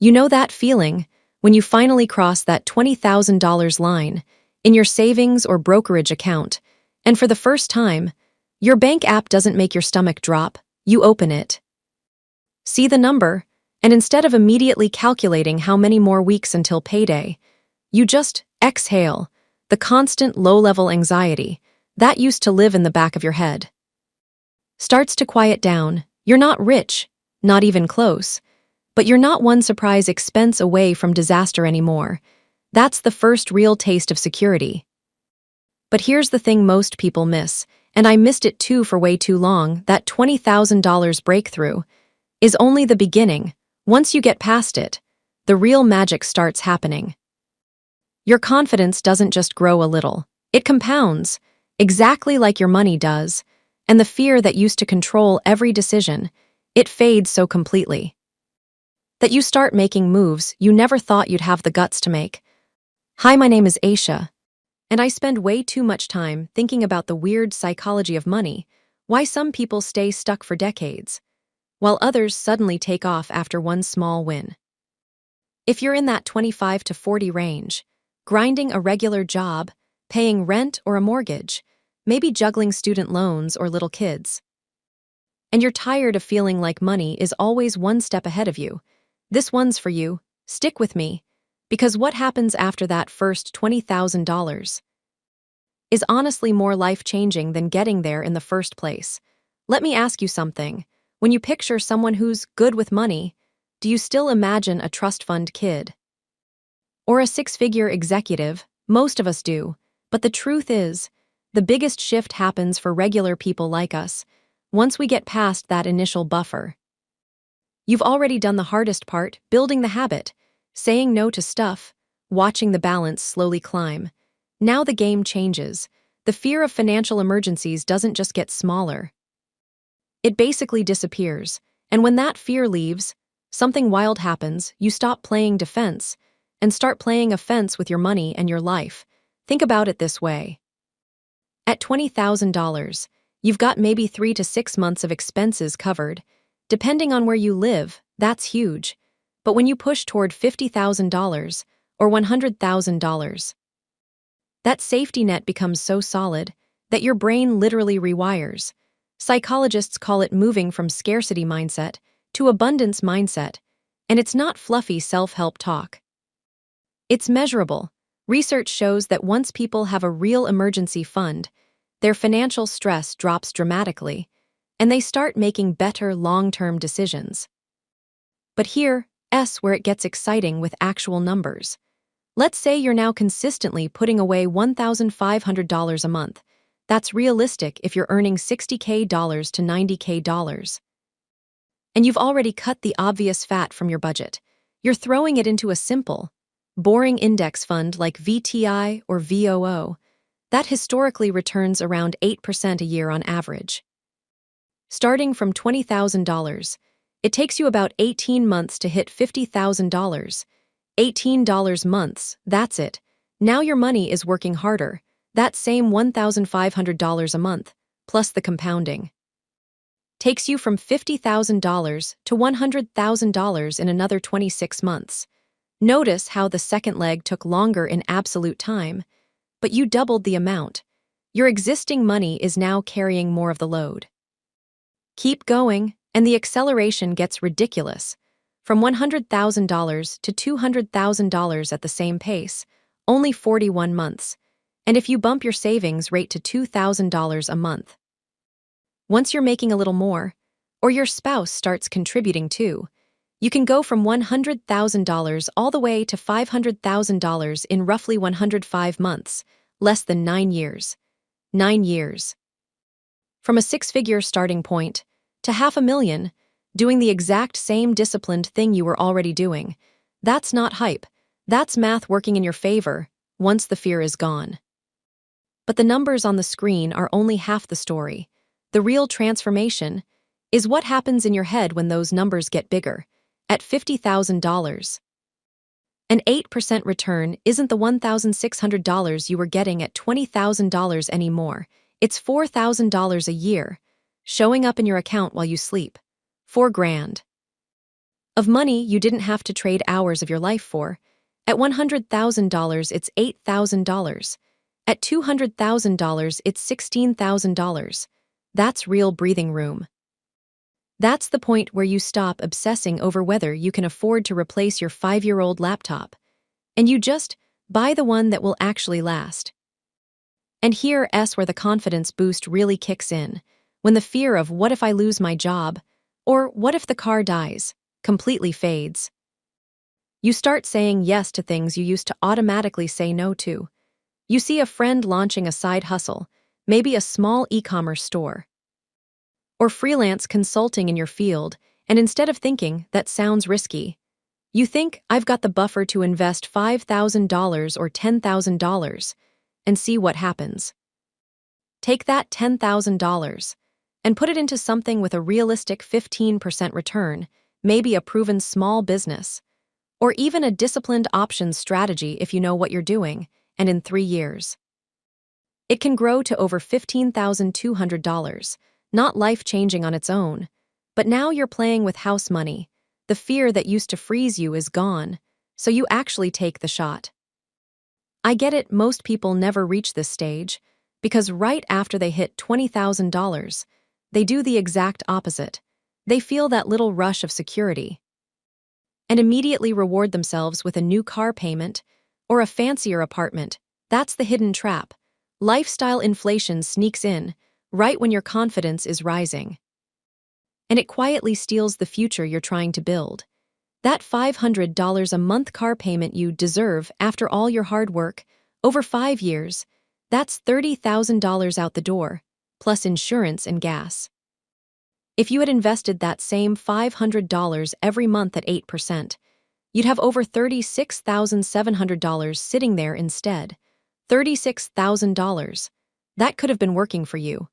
You know that feeling when you finally cross that $20,000 line in your savings or brokerage account, and for the first time, your bank app doesn't make your stomach drop, you open it. See the number, and instead of immediately calculating how many more weeks until payday, you just exhale the constant low-level anxiety that used to live in the back of your head. Starts to quiet down. You're not rich, not even close, but you're not one surprise expense away from disaster anymore. That's the first real taste of security. But here's the thing most people miss, and I missed it too for way too long, that $20,000 breakthrough is only the beginning. Once you get past it, the real magic starts happening. Your confidence doesn't just grow a little, it compounds, exactly like your money does, and the fear that used to control every decision, it fades so completely that you start making moves you never thought you'd have the guts to make. Hi, my name is Aisha, and I spend way too much time thinking about the weird psychology of money, why some people stay stuck for decades, while others suddenly take off after one small win. If you're in that 25 to 40 range, grinding a regular job, paying rent or a mortgage, maybe juggling student loans or little kids, and you're tired of feeling like money is always one step ahead of you, this one's for you. Stick with me, because what happens after that first $20,000 is honestly more life-changing than getting there in the first place. Let me ask you something. When you picture someone who's good with money, do you still imagine a trust fund kid? Or a six-figure executive? Most of us do. But the truth is, the biggest shift happens for regular people like us once we get past that initial buffer. You've already done the hardest part, building the habit, saying no to stuff, watching the balance slowly climb. Now the game changes. The fear of financial emergencies doesn't just get smaller. It basically disappears, and when that fear leaves, something wild happens. You stop playing defense and start playing offense with your money and your life. Think about it this way. At $20,000, you've got maybe 3 to 6 months of expenses covered. Depending on where you live, that's huge. But when you push toward $50,000 or $100,000, that safety net becomes so solid that your brain literally rewires. Psychologists call it moving from scarcity mindset to abundance mindset, and it's not fluffy self-help talk. It's measurable. Research shows that once people have a real emergency fund, their financial stress drops dramatically, and they start making better long-term decisions. But here's where it gets exciting with actual numbers. Let's say you're now consistently putting away $1,500 a month. That's realistic if you're earning $60K to $90K. And you've already cut the obvious fat from your budget. You're throwing it into a simple, boring index fund like VTI or VOO that historically returns around 8% a year on average. Starting from $20,000, it takes you about 18 months to hit $50,000. $18 months, that's it. Now your money is working harder. That same $1,500 a month, plus the compounding, takes you from $50,000 to $100,000 in another 26 months. Notice how the second leg took longer in absolute time, but you doubled the amount. Your existing money is now carrying more of the load. Keep going, and the acceleration gets ridiculous. From $100,000 to $200,000 at the same pace, only 41 months. And if you bump your savings rate to $2,000 a month, once you're making a little more, or your spouse starts contributing too, you can go from $100,000 all the way to $500,000 in roughly 105 months, less than 9 years. 9 years. From a six-figure starting point to $500,000, doing the exact same disciplined thing you were already doing. That's not hype. That's math working in your favor once the fear is gone. But the numbers on the screen are only half the story. The real transformation is what happens in your head when those numbers get bigger. At $50,000, an 8% return isn't the $1,600 you were getting at $20,000 anymore. It's $4,000 a year, showing up in your account while you sleep. $4 grand. Of money you didn't have to trade hours of your life for. At $100,000, it's $8,000. At $200,000, it's $16,000. That's real breathing room. That's the point where you stop obsessing over whether you can afford to replace your 5-year-old laptop, and you just buy the one that will actually last. And here's where the confidence boost really kicks in, when the fear of what if I lose my job, or what if the car dies, completely fades. You start saying yes to things you used to automatically say no to. You see a friend launching a side hustle, maybe a small e-commerce store, or freelance consulting in your field, and instead of thinking, that sounds risky, you think, I've got the buffer to invest $5,000 or $10,000 and see what happens. Take that $10,000 and put it into something with a realistic 15% return, maybe a proven small business, or even a disciplined options strategy if you know what you're doing, and in 3 years, it can grow to over $15,200, not life-changing on its own. But now you're playing with house money. The fear that used to freeze you is gone, so you actually take the shot. I get it, most people never reach this stage, because right after they hit $20,000, they do the exact opposite. They feel that little rush of security and immediately reward themselves with a new car payment or a fancier apartment. That's the hidden trap. Lifestyle inflation sneaks in right when your confidence is rising, and it quietly steals the future you're trying to build. That $500 a month car payment you deserve after all your hard work, over 5 years, that's $30,000 out the door, plus insurance and gas. If you had invested that same $500 every month at 8%, you'd have over $36,700 sitting there instead. $36,000. That could have been working for you.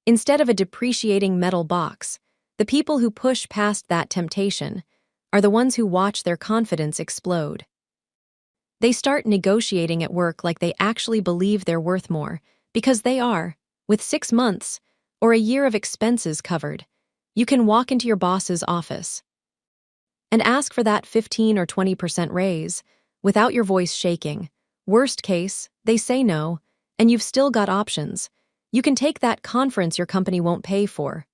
Instead of a depreciating metal box, the people who push past that temptation are the ones who watch their confidence explode. They start negotiating at work like they actually believe they're worth more, because they are. With 6 months or a year of expenses covered, you can walk into your boss's office and ask for that 15 or 20% raise without your voice shaking. Worst case, they say no, and you've still got options. You can take that conference your company won't pay for.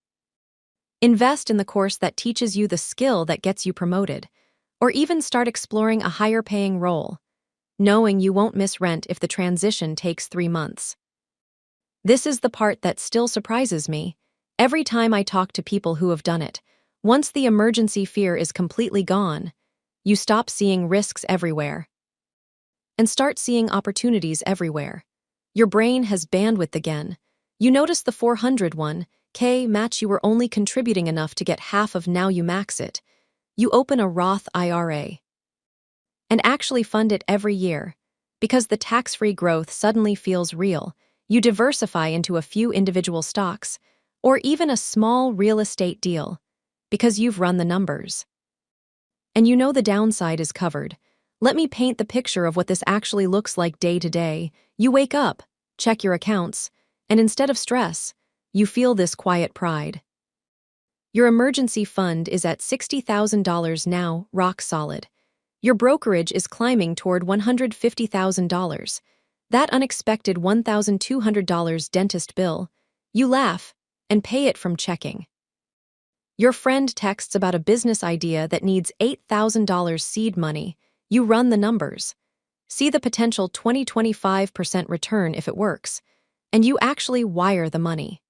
Invest in the course that teaches you the skill that gets you promoted, or even start exploring a higher-paying role, knowing you won't miss rent if the transition takes 3 months. This is the part that still surprises me. Every time I talk to people who have done it, once the emergency fear is completely gone, you stop seeing risks everywhere and start seeing opportunities everywhere. Your brain has bandwidth again. You notice the 401k match you were only contributing enough to get half of, now you max it. You open a Roth IRA and actually fund it every year. Because the tax-free growth suddenly feels real, you diversify into a few individual stocks or even a small real estate deal because you've run the numbers. And you know the downside is covered. Let me paint the picture of what this actually looks like day to day. You wake up, check your accounts, and instead of stress, you feel this quiet pride. Your emergency fund is at $60,000 now, rock solid. Your brokerage is climbing toward $150,000. That unexpected $1,200 dentist bill, you laugh and pay it from checking. Your friend texts about a business idea that needs $8,000 seed money. You run the numbers, see the potential 20-25% return if it works, and you actually wire the money.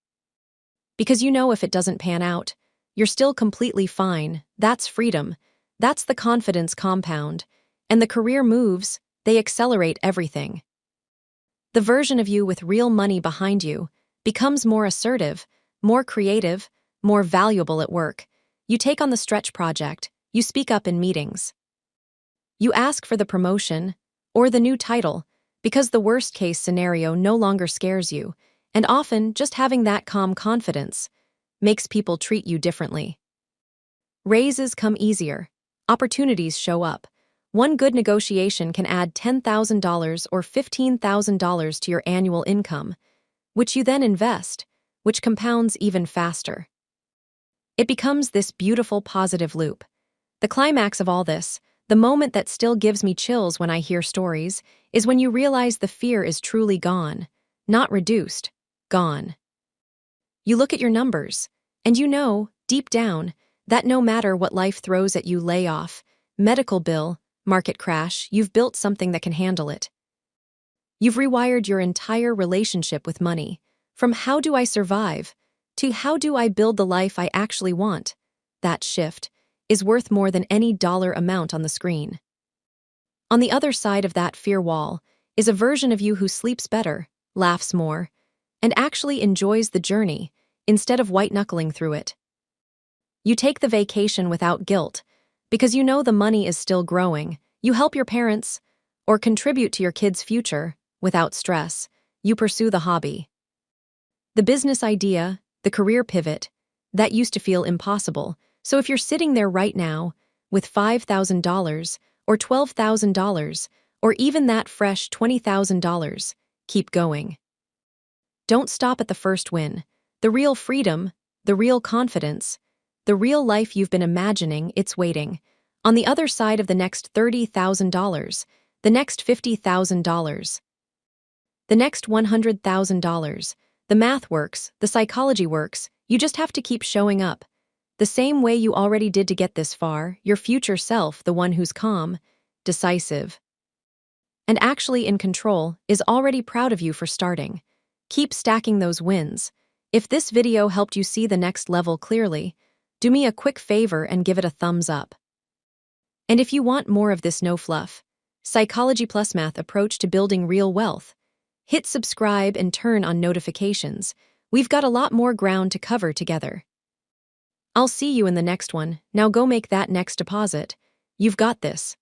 Because you know if it doesn't pan out, you're still completely fine. That's freedom. That's the confidence compound. And the career moves, they accelerate everything. The version of you with real money behind you becomes more assertive, more creative, more valuable at work. You take on the stretch project, you speak up in meetings. You ask for the promotion or the new title because the worst-case scenario no longer scares you, and often just having that calm confidence makes people treat you differently. Raises come easier. Opportunities show up. One good negotiation can add $10,000 or $15,000 to your annual income, which you then invest, which compounds even faster. It becomes this beautiful positive loop. The climax of all this, the moment that still gives me chills when I hear stories, is when you realize the fear is truly gone. Not reduced, gone. You look at your numbers, and you know, deep down, that no matter what life throws at you, layoff, medical bill, market crash, you've built something that can handle it. You've rewired your entire relationship with money, from how do I survive to how do I build the life I actually want. That shift is worth more than any dollar amount on the screen. On the other side of that fear wall is a version of you who sleeps better, laughs more, and actually enjoys the journey instead of white-knuckling through it. You take the vacation without guilt because you know the money is still growing. You help your parents or contribute to your kids' future without stress. You pursue the hobby, the business idea, the career pivot that used to feel impossible. So if you're sitting there right now with $5,000 or $12,000 or even that fresh $20,000, keep going. Don't stop at the first win. The real freedom, the real confidence, the real life you've been imagining, it's waiting. On the other side of the next $30,000, the next $50,000, the next $100,000. The math works, the psychology works, you just have to keep showing up. The same way you already did to get this far, your future self, the one who's calm, decisive, and actually in control, is already proud of you for starting. Keep stacking those wins. If this video helped you see the next level clearly, do me a quick favor and give it a thumbs up. And if you want more of this no fluff, psychology plus math approach to building real wealth, hit subscribe and turn on notifications. We've got a lot more ground to cover together. I'll see you in the next one. Now go make that next deposit. You've got this.